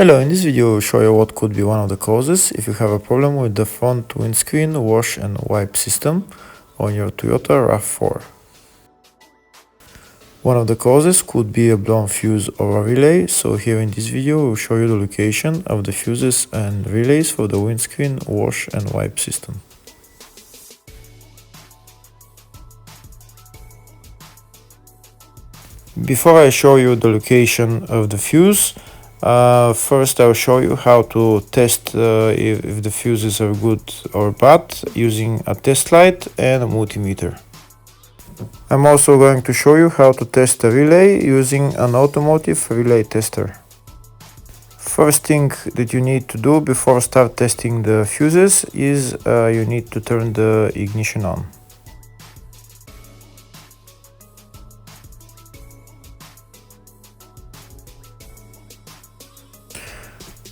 Hello, in this video I'll show you what could be one of the causes if you have a problem with the front windscreen wash and wipe system on your Toyota RAV4. One of the causes could be a blown fuse or a relay, so here in this video we'll show you the location of the fuses and relays for the windscreen wash and wipe system. Before I show you the location of the fuse, first I'll show you how to test if the fuses are good or bad using a test light and a multimeter. I'm also going to show you how to test a relay using an automotive relay tester. First thing that you need to do before start testing the fuses is you need to turn the ignition on.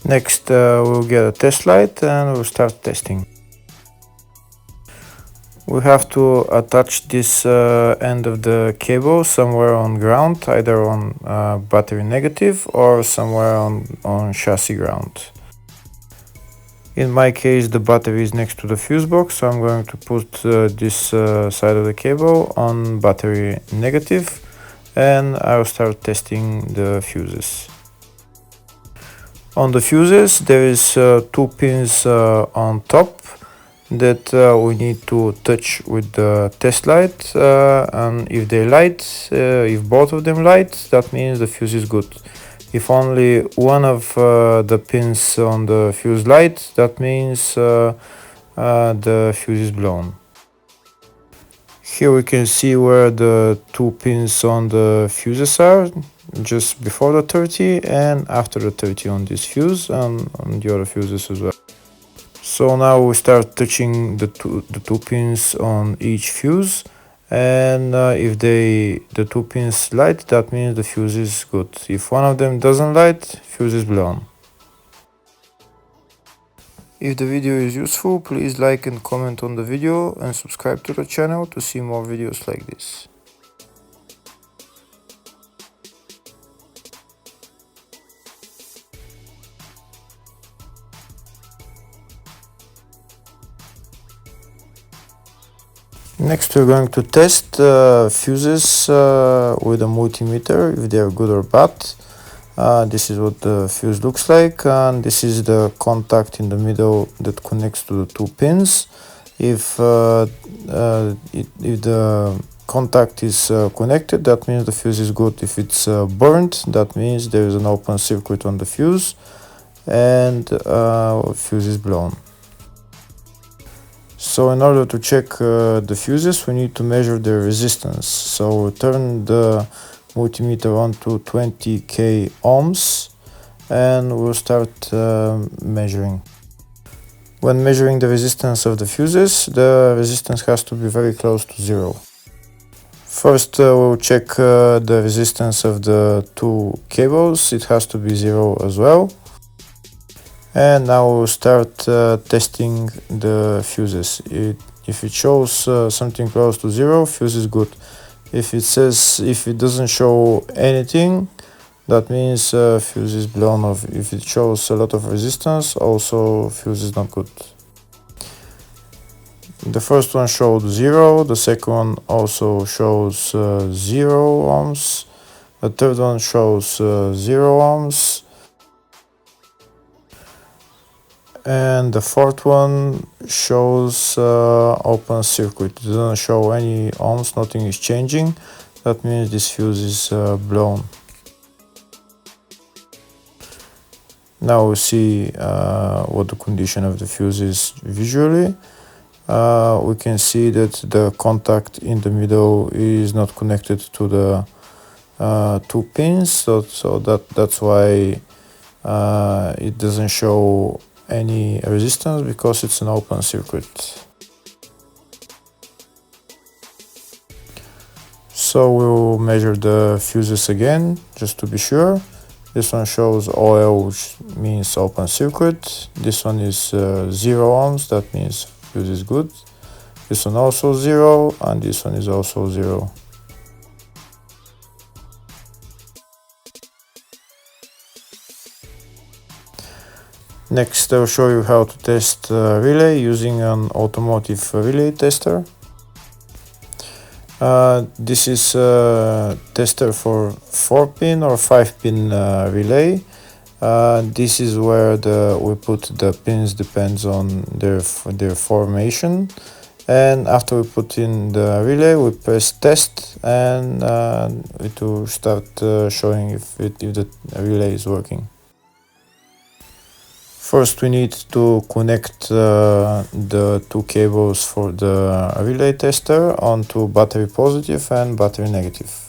Next we'll get a test light and we'll start testing. We have to attach this end of the cable somewhere on ground, either on battery negative or somewhere on chassis ground. In my case the battery is next to the fuse box, so I'm going to put this side of the cable on battery negative and I'll start testing the fuses. On the fuses there is two pins on top that we need to touch with the test light, and if they light, if both of them light, that means the fuse is good. If only one of the pins on the fuse light, that means the fuse is blown. Here we can see where the two pins on the fuses are, just before the 30 and after the 30 on this fuse and on the other fuses as well. So now we start touching the two pins on each fuse, and if the two pins light, that means the fuse is good. If one of them doesn't light, fuse is blown. If the video is useful, please like and comment on the video and subscribe to the channel to see more videos like this. Next we're going to test fuses with a multimeter, if they are good or bad. This is what the fuse looks like, and this is the contact in the middle that connects to the two pins. If the contact is connected, that means the fuse is good. If it's burnt, that means there is an open circuit on the fuse and fuse is blown. So in order to check the fuses, we need to measure their resistance. So we'll turn the multimeter on to 20k ohms and we'll start measuring. When measuring the resistance of the fuses, the resistance has to be very close to zero. First we'll check the resistance of the two cables. It has to be zero as well. And now we'll start testing the fuses. If it shows something close to zero, fuse is good. If it doesn't show anything, that means fuse is blown off. If it shows a lot of resistance, also fuse is not good. The first one showed zero, the second one also shows 0 ohms, the third one shows 0 ohms. And the fourth one shows open circuit. It doesn't show any ohms, nothing is changing. That means this fuse is blown. Now we see what the condition of the fuse is visually. We can see that the contact in the middle is not connected to the two pins, so that's why it doesn't show any resistance, because it's an open circuit. So we'll measure the fuses again just to be sure. This one shows OL, which means open circuit. This one is 0 ohms, that means fuse is good. This one also 0, and this one is also 0. Next, I'll show you how to test relay using an automotive relay tester. This is a tester for 4-pin or 5-pin relay. This is where we put the pins, depends on their formation. And after we put in the relay, we press test, and it will start showing if the relay is working. First, we need to connect the two cables for the relay tester onto battery positive and battery negative.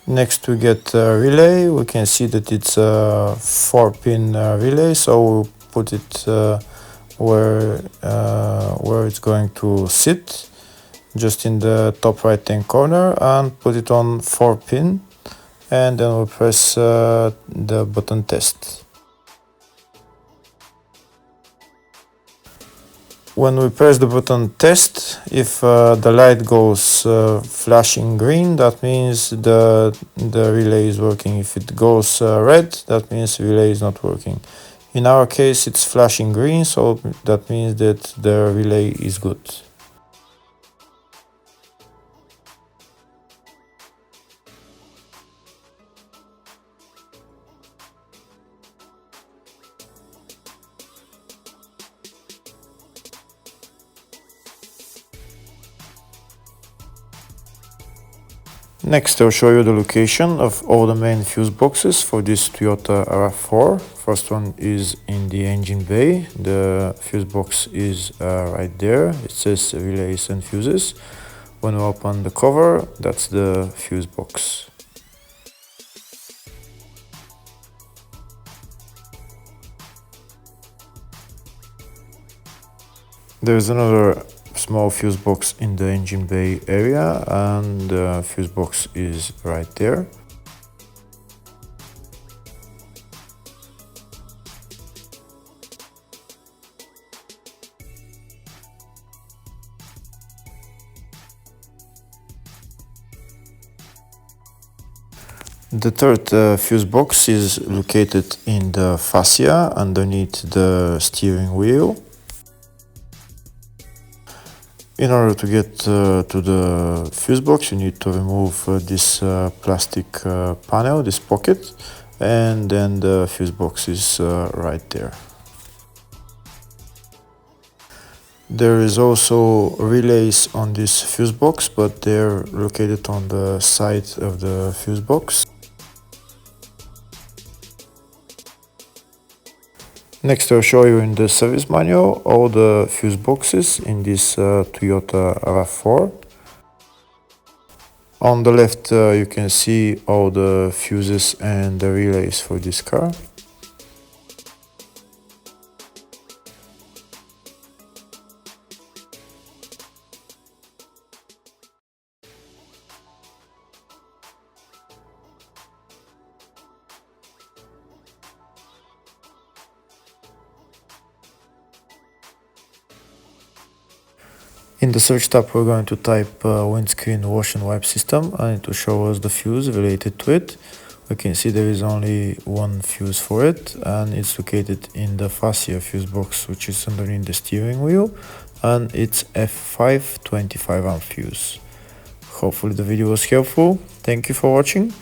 Next, we get a relay. We can see that it's a 4-pin relay, so we'll put it where it's going to sit, just in the top right hand corner, and put it on 4-pin, and then we'll press the button test. When we press the button test, if the light goes flashing green, that means the relay is working. If it goes red, that means the relay is not working. In our case, it's flashing green, so that means that the relay is good. Next, I'll show you the location of all the main fuse boxes for this Toyota RAV4. First one is in the engine bay. The fuse box is right there. It says relays and fuses. When we open the cover, that's the fuse box. There's another small fuse box in the engine bay area, and the fuse box is right there. The third fuse box is located in the fascia underneath the steering wheel. In order to get to the fuse box, you need to remove this plastic panel, this pocket, and then the fuse box is right there. There is also relays on this fuse box, but they're located on the side of the fuse box. Next, I'll show you in the service manual all the fuse boxes in this Toyota RAV4. On the left, you can see all the fuses and the relays for this car. In the search tab, we're going to type windscreen wash and wipe system, and it will show us the fuse related to it. We can see there is only one fuse for it, and it's located in the fascia fuse box, which is underneath the steering wheel, and it's F5 25 amp fuse. Hopefully the video was helpful. Thank you for watching.